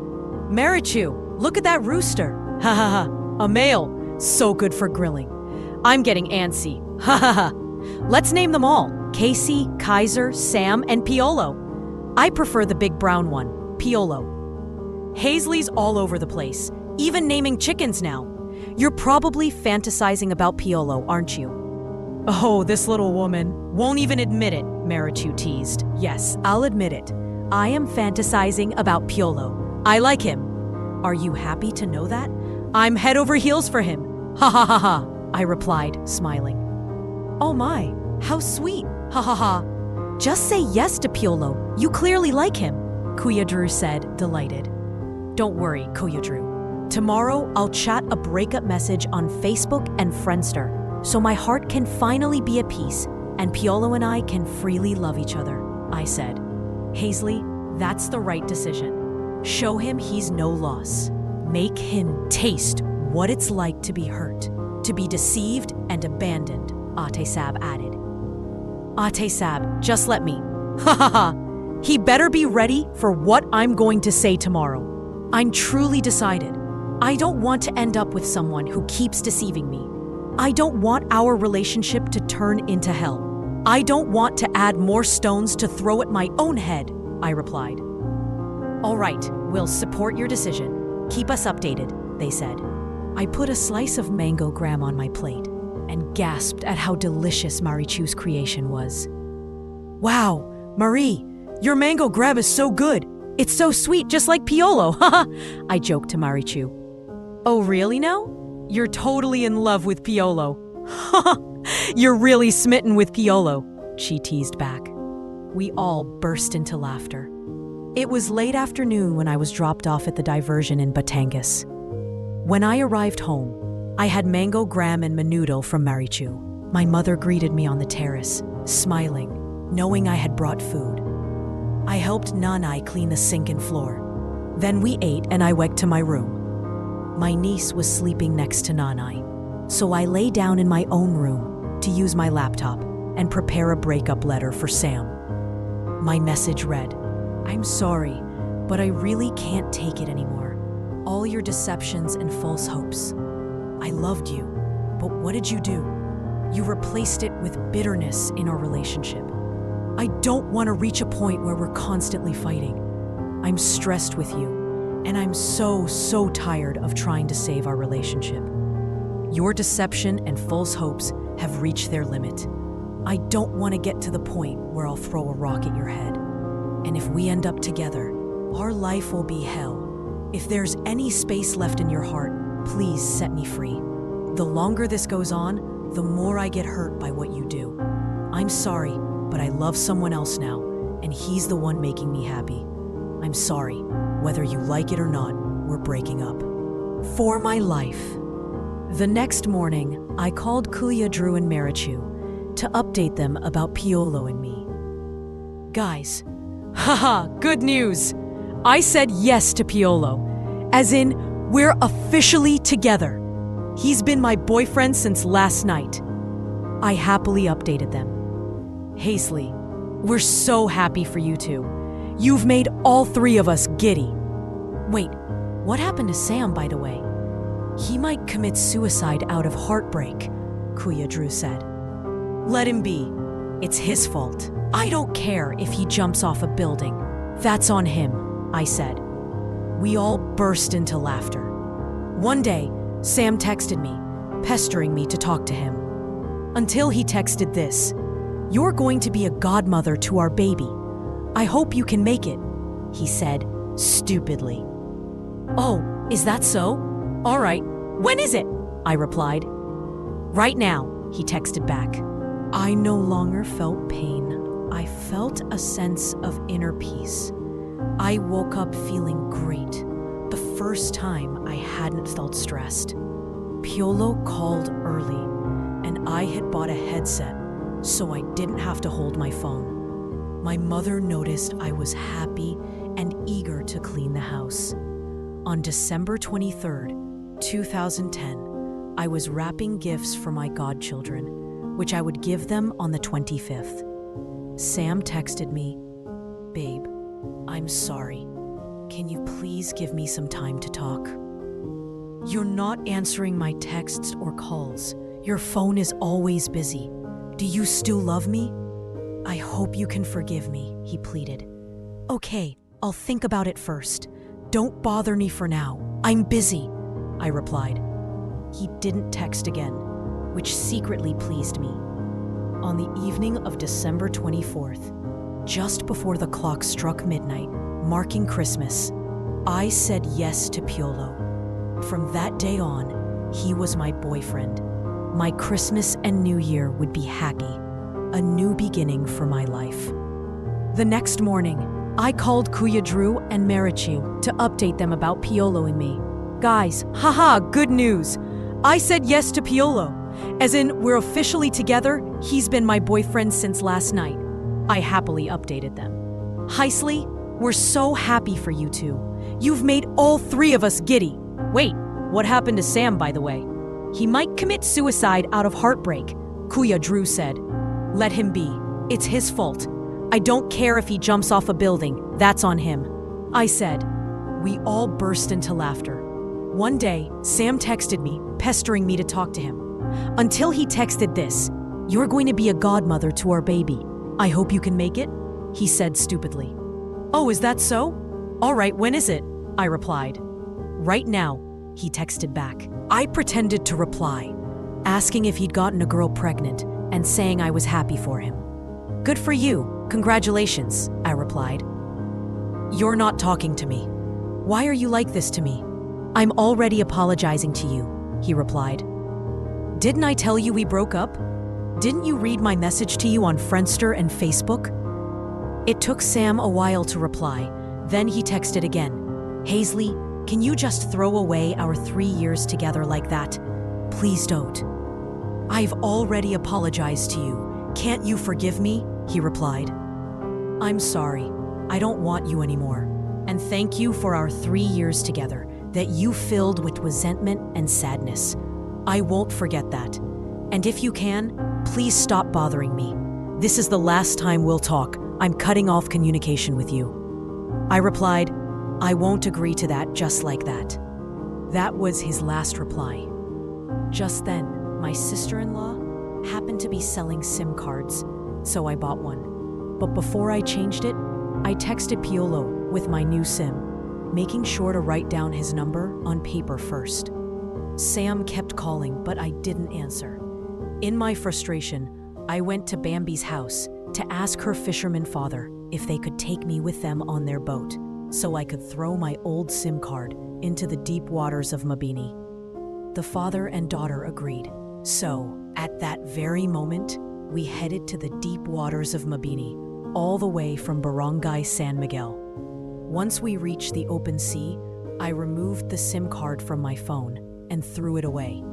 Marichu, look at that rooster. Ha ha ha, a male. So good for grilling. I'm getting antsy. Ha ha ha. Let's name them all. Casey, Kaiser, Sam, and Piolo. I prefer the big brown one, Piolo. Haisley's all over the place, even naming chickens now. You're probably fantasizing about Piolo, aren't you? Oh, this little woman won't even admit it, Marichu teased. Yes, I'll admit it. I am fantasizing about Piolo. I like him. Are you happy to know that? I'm head over heels for him. Ha ha ha ha, I replied, smiling. Oh my, how sweet. Ha ha ha. Just say yes to Piolo. You clearly like him, Kuya Drew said, delighted. Don't worry, Kuya Drew. Tomorrow, I'll chat a breakup message on Facebook and Friendster, so my heart can finally be at peace, and Piolo and I can freely love each other, I said. Haisley, that's the right decision. Show him he's no loss. Make him taste what it's like to be hurt, to be deceived and abandoned, Sab added. Sab, just let me. Ha ha ha. He better be ready for what I'm going to say tomorrow. I'm truly decided. I don't want to end up with someone who keeps deceiving me. I don't want our relationship to turn into hell. I don't want to add more stones to throw at my own head, I replied. All right, we'll support your decision. Keep us updated, they said. I put a slice of mango graham on my plate and gasped at how delicious Marichu's creation was. Wow, Marie, your mango graham is so good. It's so sweet, just like Piolo, haha, I joked to Marichu. Oh, really now? You're totally in love with Piolo. You're really smitten with Piolo, she teased back. We all burst into laughter. It was late afternoon when I was dropped off at the diversion in Batangas. When I arrived home, I had mango graham and menudo from Marichu. My mother greeted me on the terrace, smiling, knowing I had brought food. I helped Nanay clean the sink and floor. Then we ate and I went to my room. My niece was sleeping next to Nanay, so I lay down in my own room to use my laptop and prepare a breakup letter for Sam. My message read, I'm sorry, but I really can't take it anymore. All your deceptions and false hopes. I loved you, but what did you do? You replaced it with bitterness in our relationship. I don't want to reach a point where we're constantly fighting. I'm stressed with you, and I'm so tired of trying to save our relationship. Your deception and false hopes have reached their limit. I don't want to get to the point where I'll throw a rock at your head. And if we end up together, our life will be hell, If there's any space left in your heart, please set me free. The longer this goes on, the more I get hurt by what you do. I'm sorry, but I love someone else now, and he's the one making me happy. I'm sorry. Whether you like it or not, we're breaking up. For my life. The next morning, I called Kuya, Drew, and Marichu to update them about Piolo and me. Guys, haha, good news! I said yes to Piolo, as in, we're officially together. He's been my boyfriend since last night. I happily updated them. Haisley, we're so happy for you two. You've made all three of us giddy. Wait, what happened to Sam, by the way? He might commit suicide out of heartbreak, Kuya Drew said. Let him be. It's his fault. I don't care if he jumps off a building. That's on him, I said. We all burst into laughter. One day, Sam texted me, pestering me to talk to him. Until he texted this: "You're going to be a godmother to our baby. I hope you can make it," he said, stupidly. Oh, is that so? All right, when is it? I replied. Right now, he texted back. I no longer felt pain. I felt a sense of inner peace. I woke up feeling great. The first time I hadn't felt stressed. Piolo called early, and I had bought a headset, so I didn't have to hold my phone. My mother noticed I was happy and eager to clean the house. On December 23rd, 2010, I was wrapping gifts for my godchildren, which I would give them on the 25th. Sam texted me, "Babe, I'm sorry. Can you please give me some time to talk? You're not answering my texts or calls. Your phone is always busy. Do you still love me? I hope you can forgive me," he pleaded. "Okay, I'll think about it first. Don't bother me for now. I'm busy," I replied. He didn't text again, which secretly pleased me. On the evening of December 24th, just before the clock struck midnight, marking Christmas, I said yes to Piolo. From that day on, he was my boyfriend. My Christmas and New Year would be happy, a new beginning for my life. The next morning, I called Kuya Drew and Marichu to update them about Piolo and me. Guys, haha, good news! I said yes to Piolo, as in we're officially together. He's been my boyfriend since last night. I happily updated them. Haisley, we're so happy for you two. You've made all three of us giddy. Wait, what happened to Sam, by the way? He might commit suicide out of heartbreak, Kuya Drew said. Let him be. It's his fault. I don't care if he jumps off a building. That's on him, I said. We all burst into laughter. One day, Sam texted me, pestering me to talk to him. Until he texted this: "You're going to be a godmother to our baby. I hope you can make it," he said stupidly. Oh, is that so? All right, when is it? I replied. Right now, he texted back. I pretended to reply, asking if he'd gotten a girl pregnant and saying I was happy for him. Good for you. Congratulations, I replied. You're not talking to me. Why are you like this to me? I'm already apologizing to you, he replied. Didn't I tell you we broke up? Didn't you read my message to you on Friendster and Facebook? It took Sam a while to reply. Then he texted again. Haisley, can you just throw away our 3 years together like that? Please don't. I've already apologized to you. Can't you forgive me? He replied. I'm sorry. I don't want you anymore. And thank you for our 3 years together that you filled with resentment and sadness. I won't forget that. And if you can, please stop bothering me. This is the last time we'll talk. I'm cutting off communication with you. I replied, I won't agree to that just like that. That was his last reply. Just then, my sister-in-law happened to be selling SIM cards, so I bought one. But before I changed it, I texted Piolo with my new SIM, making sure to write down his number on paper first. Sam kept calling, but I didn't answer. In my frustration, I went to Bambi's house to ask her fisherman father if they could take me with them on their boat. so I could throw my old SIM card into the deep waters of Mabini. The father and daughter agreed. So, at that very moment, we headed to the deep waters of Mabini, all the way from Barangay San Miguel. Once we reached the open sea, I removed the SIM card from my phone and threw it away.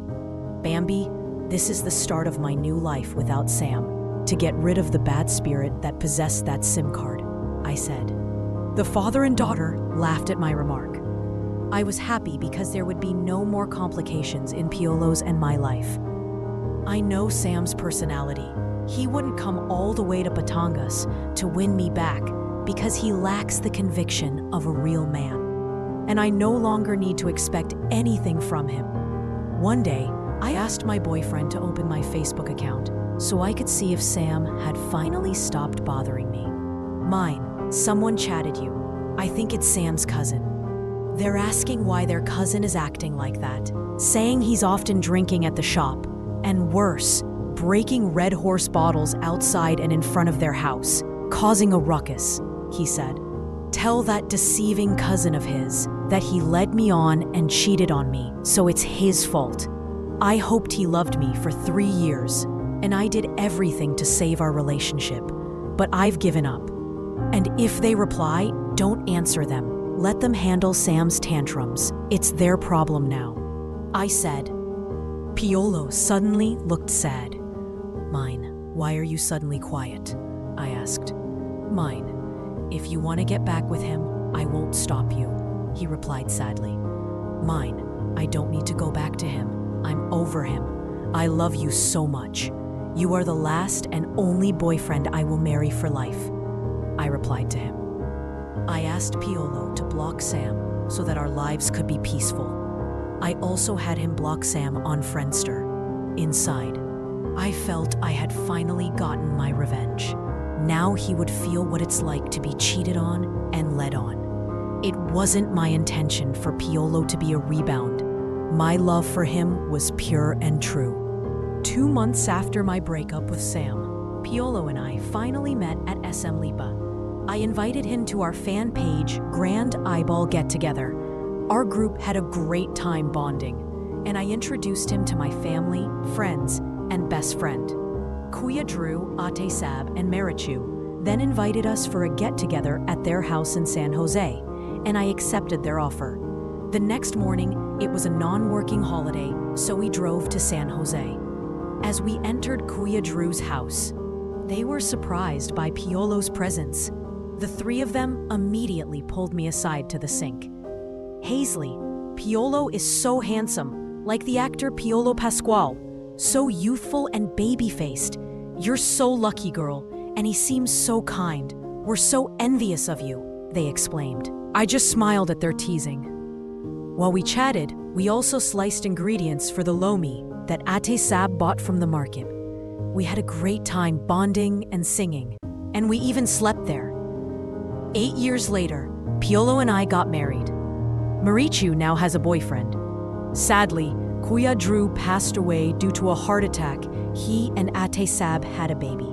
Bambi, this is the start of my new life without Sam, to get rid of the bad spirit that possessed that SIM card, I said. The father and daughter laughed at my remark. I was happy because there would be no more complications in Piolo's and my life. I know Sam's personality. He wouldn't come all the way to Batangas to win me back because he lacks the conviction of a real man. And I no longer need to expect anything from him. One day, I asked my boyfriend to open my Facebook account so I could see if Sam had finally stopped bothering me. Mine, someone chatted you. I think it's Sam's cousin. They're asking why their cousin is acting like that, saying he's often drinking at the shop, and worse, breaking Red Horse bottles outside and in front of their house, causing a ruckus, he said. Tell that deceiving cousin of his that he led me on and cheated on me, so it's his fault. I hoped he loved me for 3 years, and I did everything to save our relationship, but I've given up. And if they reply, don't answer them. Let them handle Sam's tantrums. It's their problem now, I said. Piolo suddenly looked sad. Mine, why are you suddenly quiet? I asked. Mine, if you want to get back with him, I won't stop you, he replied sadly. Mine, I don't need to go back to him. I'm over him. I love you so much. You are the last and only boyfriend I will marry for life, I replied to him. I asked Piolo to block Sam so that our lives could be peaceful. I also had him block Sam on Friendster. Inside, I felt I had finally gotten my revenge. Now he would feel what it's like to be cheated on and led on. It wasn't my intention for Piolo to be a rebound. My love for him was pure and true. 2 months after my breakup with Sam, Piolo and I finally met at SM Lipa. I invited him to our fan page Grand Eyeball Get-Together. Our group had a great time bonding, and I introduced him to my family, friends, and best friend. Kuya Drew, Ate Sab, and Marichu then invited us for a get-together at their house in San Jose, and I accepted their offer. The next morning, it was a non-working holiday, so we drove to San Jose. As we entered Kuya Drew's house, they were surprised by Piolo's presence. The 3 of them immediately pulled me aside to the sink. Haisley, Piolo is so handsome, like the actor Piolo Pascual, so youthful and baby-faced. You're so lucky, girl, and he seems so kind. We're so envious of you, they exclaimed. I just smiled at their teasing. While we chatted, we also sliced ingredients for the lomi that Ate Sab bought from the market. We had a great time bonding and singing, and we even slept there. 8 years later, Piolo and I got married. Marichu now has a boyfriend. Sadly, Kuya Drew passed away due to a heart attack. He and Ate Sab had a baby.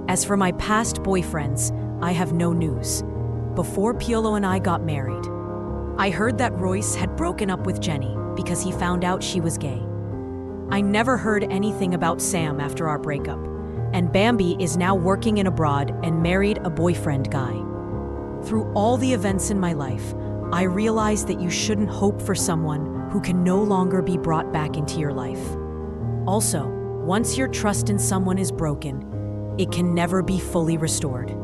As for my past boyfriends, I have no news. Before Piolo and I got married, I heard that Royce had broken up with Jenny because he found out she was gay. I never heard anything about Sam after our breakup, and Bambi is now working in abroad and married a boyfriend guy. Through all the events in my life, I realized that you shouldn't hope for someone who can no longer be brought back into your life. Also, once your trust in someone is broken, it can never be fully restored.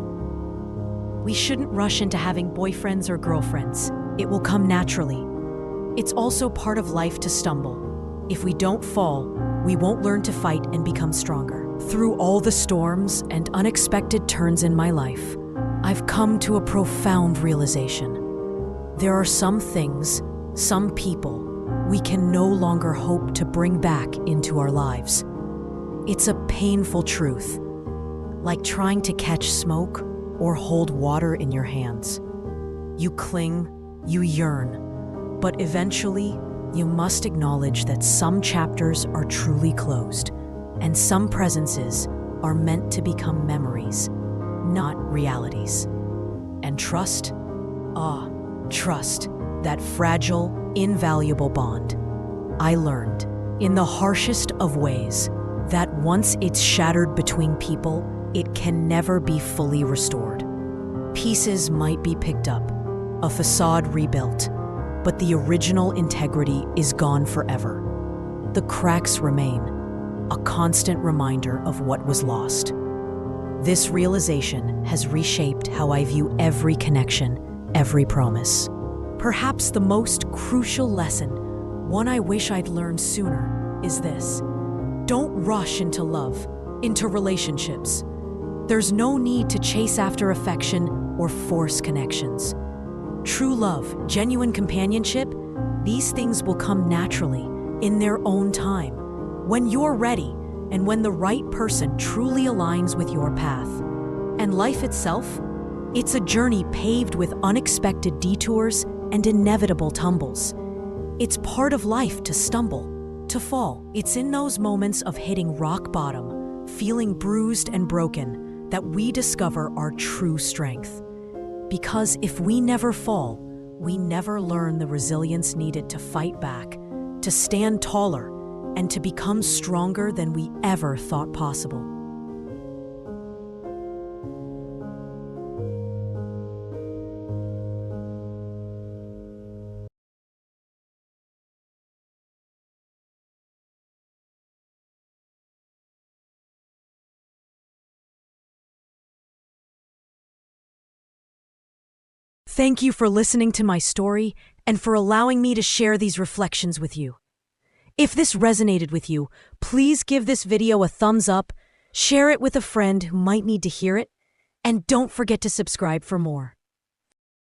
We shouldn't rush into having boyfriends or girlfriends. It will come naturally. It's also part of life to stumble. If we don't fall, we won't learn to fight and become stronger. Through all the storms and unexpected turns in my life, I've come to a profound realization. There are some things, some people, we can no longer hope to bring back into our lives. It's a painful truth, like trying to catch smoke or hold water in your hands. You cling, you yearn, but eventually you must acknowledge that some chapters are truly closed, and some presences are meant to become memories, not realities. And trust, Ah, trust, that fragile, invaluable bond. I learned, in the harshest of ways, that once it's shattered between people, it can never be fully restored. Pieces might be picked up, a facade rebuilt, but the original integrity is gone forever. The cracks remain, a constant reminder of what was lost. This realization has reshaped how I view every connection, every promise. Perhaps the most crucial lesson, one I wish I'd learned sooner, is this. Don't rush into love, into relationships. There's no need to chase after affection or force connections. True love, genuine companionship, these things will come naturally, in their own time, when you're ready and when the right person truly aligns with your path. And life itself? It's a journey paved with unexpected detours and inevitable tumbles. It's part of life to stumble, to fall. It's in those moments of hitting rock bottom, feeling bruised and broken, that we discover our true strength. Because if we never fall, we never learn the resilience needed to fight back, to stand taller, and to become stronger than we ever thought possible. Thank you for listening to my story and for allowing me to share these reflections with you. If this resonated with you, please give this video a thumbs up, share it with a friend who might need to hear it, and don't forget to subscribe for more.